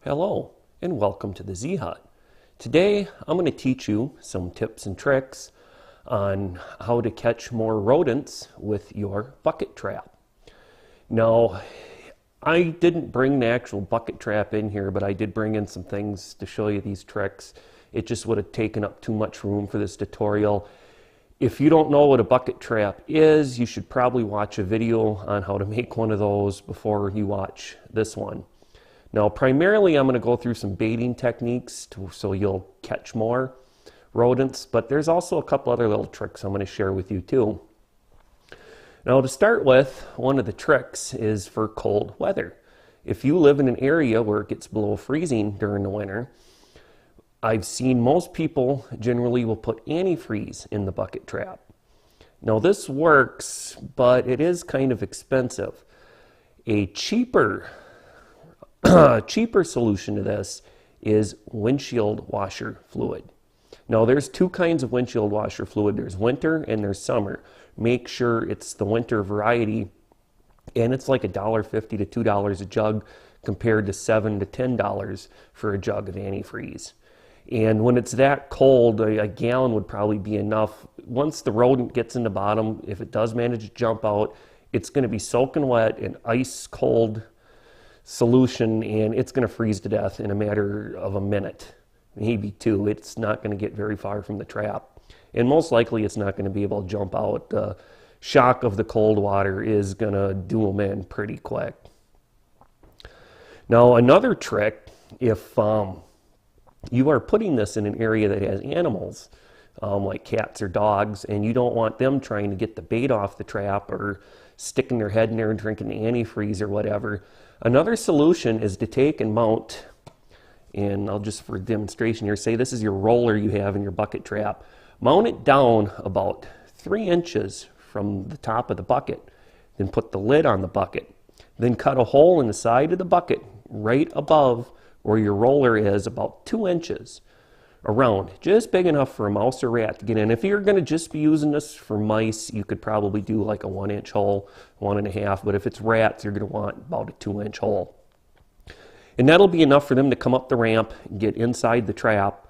Hello and welcome to the Z Hut. Today I'm going to teach you some tips and tricks on how to catch more rodents with your bucket trap. Now, I didn't bring the actual bucket trap in here, but I did bring in some things to show you these tricks. It just would have taken up too much room for this tutorial. If you don't know what a bucket trap is, you should probably watch a video on how to make one of those before you watch this one. Now, primarily I'm going to go through some baiting techniques so you'll catch more rodents, but there's also a couple other little tricks I'm going to share with you too. Now, to start with, one of the tricks is for cold weather. If you live in an area where it gets below freezing during the winter, I've seen most people generally will put antifreeze in the bucket trap. Now, this works, but it is kind of expensive. A cheaper solution to this is windshield washer fluid. Now, there's two kinds of windshield washer fluid. There's winter and there's summer. Make sure it's the winter variety, and it's like $1.50 to $2 a jug compared to $7 to $10 for a jug of antifreeze. And when it's that cold, a gallon would probably be enough. Once the rodent gets in the bottom, if it does manage to jump out, it's going to be soaking wet in ice cold solution, and it's going to freeze to death in a matter of a minute, maybe two. It's not going to get very far from the trap, and most likely it's not going to be able to jump out. The shock of the cold water is going to do them in pretty quick. Now, another trick, if you are putting this in an area that has animals, like cats or dogs, and you don't want them trying to get the bait off the trap or sticking their head in there and drinking the antifreeze or whatever, another solution is to take and mount, and I'll just for demonstration here, say this is your roller you have in your bucket trap. Mount it down about 3 inches from the top of the bucket, then put the lid on the bucket, then cut a hole in the side of the bucket right above where your roller is, about 2 inches around, just big enough for a mouse or rat to get in. If you're going to just be using this for mice, you could probably do like a 1-inch hole, 1.5, but if it's rats, you're going to want about a 2-inch hole. And that'll be enough for them to come up the ramp, get inside the trap,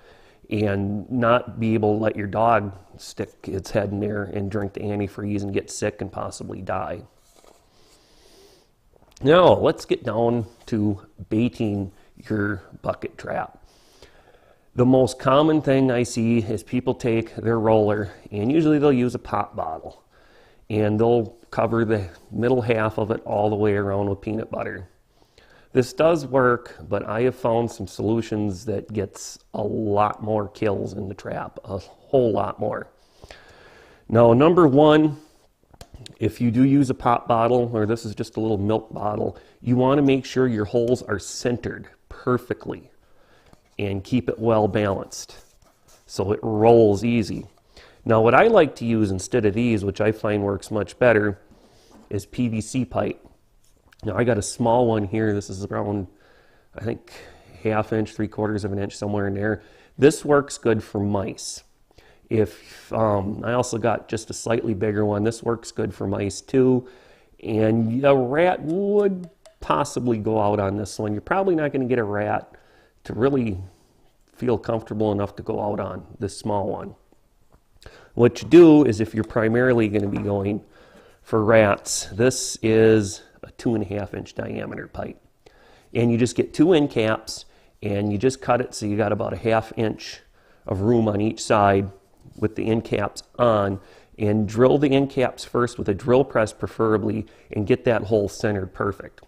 and not be able to let your dog stick its head in there and drink the antifreeze and get sick and possibly die. Now, let's get down to baiting your bucket trap. The most common thing I see is people take their roller, and usually they'll use a pop bottle, and they'll cover the middle half of it all the way around with peanut butter. This does work, but I have found some solutions that gets a lot more kills in the trap, a whole lot more. Now, number one, if you do use a pop bottle, or this is just a little milk bottle, you want to make sure your holes are centered perfectly and keep it well balanced so it rolls easy. Now, what I like to use instead of these, which I find works much better, is PVC pipe. Now, I got a small one here. This is around, I think, 1/2 inch, 3/4 of an inch, somewhere in there. This works good for mice. If I also got just a slightly bigger one, this works good for mice too, and a rat would possibly go out on this one. You're probably not going to get a rat to really feel comfortable enough to go out on this small one. What you do is, if you're primarily going to be going for rats, this is a 2.5-inch diameter pipe, and you just get 2 end caps and you just cut it so you got about a 1/2 inch of room on each side with the end caps on, and drill the end caps first with a drill press preferably, and get that hole centered perfect,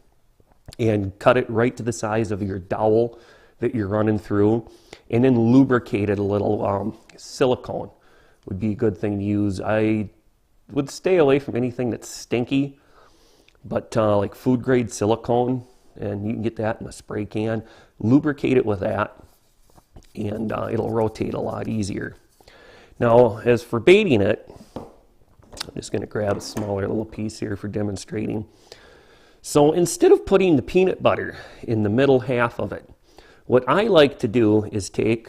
and cut it right to the size of your dowel that you're running through, and then lubricate it a little. Silicone would be a good thing to use. I would stay away from anything that's stinky, but like food grade silicone, and you can get that in a spray can. Lubricate it with that, and it'll rotate a lot easier. Now, as for baiting it, I'm just going to grab a smaller little piece here for demonstrating. So instead of putting the peanut butter in the middle half of it, what I like to do is take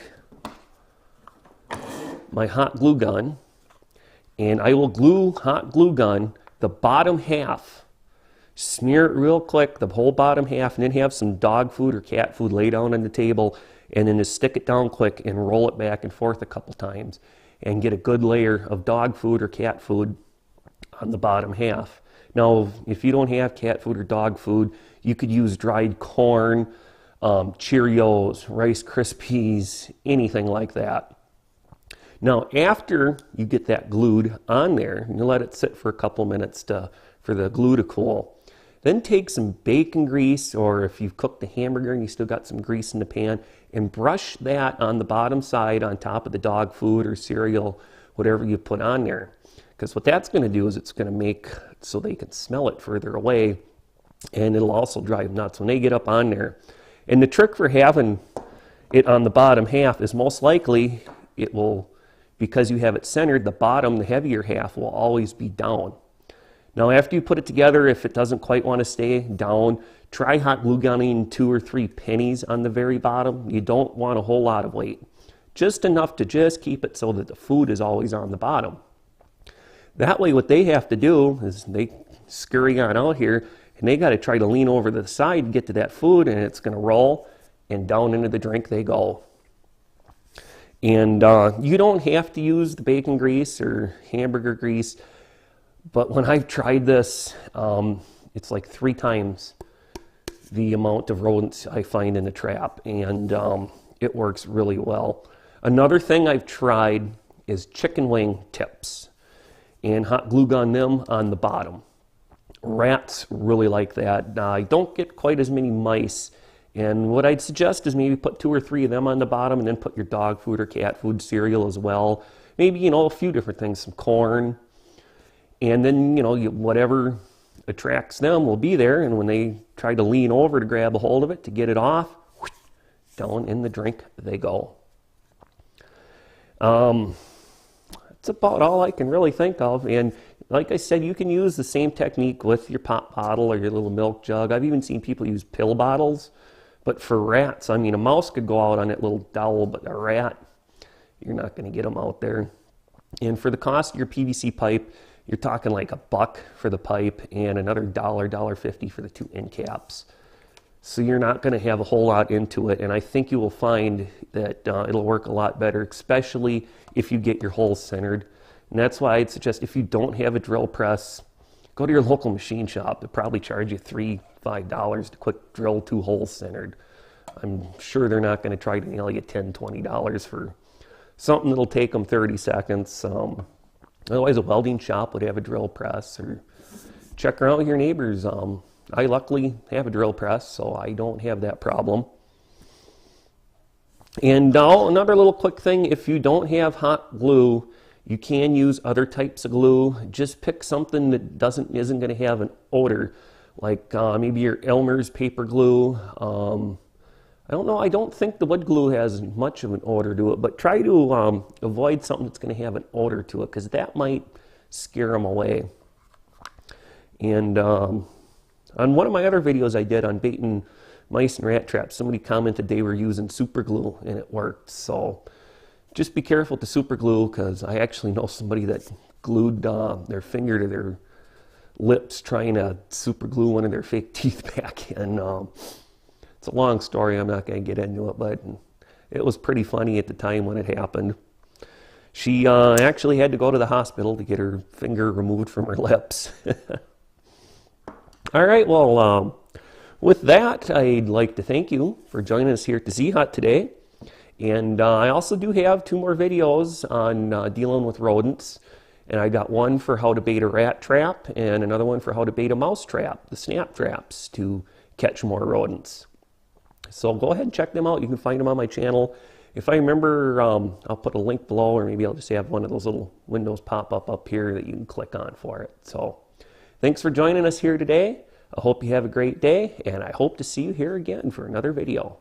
my hot glue gun, and I will hot glue gun the bottom half Smear it real quick, the whole bottom half, and then have some dog food or cat food lay down on the table, and then just stick it down quick and roll it back and forth a couple times and get a good layer of dog food or cat food on the bottom half. Now, if you don't have cat food or dog food, you could use dried corn, Cheerios, Rice Krispies, anything like that. Now, after you get that glued on there, you let it sit for a couple minutes for the glue to cool. Then take some bacon grease, or if you've cooked a hamburger and you still got some grease in the pan, and brush that on the bottom side on top of the dog food or cereal, whatever you put on there. Because what that's going to do is it's going to make so they can smell it further away, and it'll also drive them nuts when they get up on there. And the trick for having it on the bottom half is most likely it will, because you have it centered, the bottom, the heavier half, will always be down. Now, after you put it together, if it doesn't quite want to stay down, try hot glue gunning 2 or 3 pennies on the very bottom. You don't want a whole lot of weight. Just enough to just keep it so that the food is always on the bottom. That way, what they have to do is they scurry on out here, and they got to try to lean over to the side to get to that food, and it's going to roll, and down into the drink they go. And you don't have to use the bacon grease or hamburger grease. But when I've tried this, it's like 3 times the amount of rodents I find in the trap, and it works really well. Another thing I've tried is chicken wing tips, and hot glue gun them on the bottom. Rats really like that. I don't get quite as many mice, and what I'd suggest is maybe put 2 or 3 of them on the bottom, and then put your dog food or cat food cereal as well. Maybe, you know, a few different things, some corn. And then, you know, whatever attracts them will be there. And when they try to lean over to grab a hold of it to get it off, down in the drink they go. That's about all I can really think of. And like I said, you can use the same technique with your pop bottle or your little milk jug. I've even seen people use pill bottles. But for rats, I mean, a mouse could go out on that little dowel, but a rat, you're not going to get them out there. And for the cost of your PVC pipe, you're talking like $1 for the pipe and another $1.50 for the 2 end caps. So you're not going to have a whole lot into it, and I think you will find that it'll work a lot better, especially if you get your holes centered. And that's why I'd suggest, if you don't have a drill press, go to your local machine shop. They'll probably charge you $3, $5 to quick drill 2 holes centered. I'm sure they're not going to try to nail you $10, $20 for something that'll take them 30 seconds. Otherwise, a welding shop would have a drill press, or check around with your neighbors. I luckily have a drill press, so I don't have that problem. And now, another little quick thing, if you don't have hot glue, you can use other types of glue. Just pick something that isn't going to have an odor, like maybe your Elmer's paper glue. I don't know, I don't think the wood glue has much of an odor to it, but try to avoid something that's going to have an odor to it, because that might scare them away. And on one of my other videos I did on baiting mice and rat traps, somebody commented they were using super glue and it worked. So just be careful with the super glue, because I actually know somebody that glued their finger to their lips trying to super glue one of their fake teeth back in. It's a long story, I'm not going to get into it, but it was pretty funny at the time when it happened. She actually had to go to the hospital to get her finger removed from her lips. All right, well, with that, I'd like to thank you for joining us here at the Z-Hut today. And I also do have 2 more videos on dealing with rodents. And I got one for how to bait a rat trap and another one for how to bait a mouse trap, the snap traps, to catch more rodents. So go ahead and check them out. You can find them on my channel. If I remember, I'll put a link below, or maybe I'll just have one of those little windows pop up here that you can click on for it. So thanks for joining us here today. I hope you have a great day, and I hope to see you here again for another video.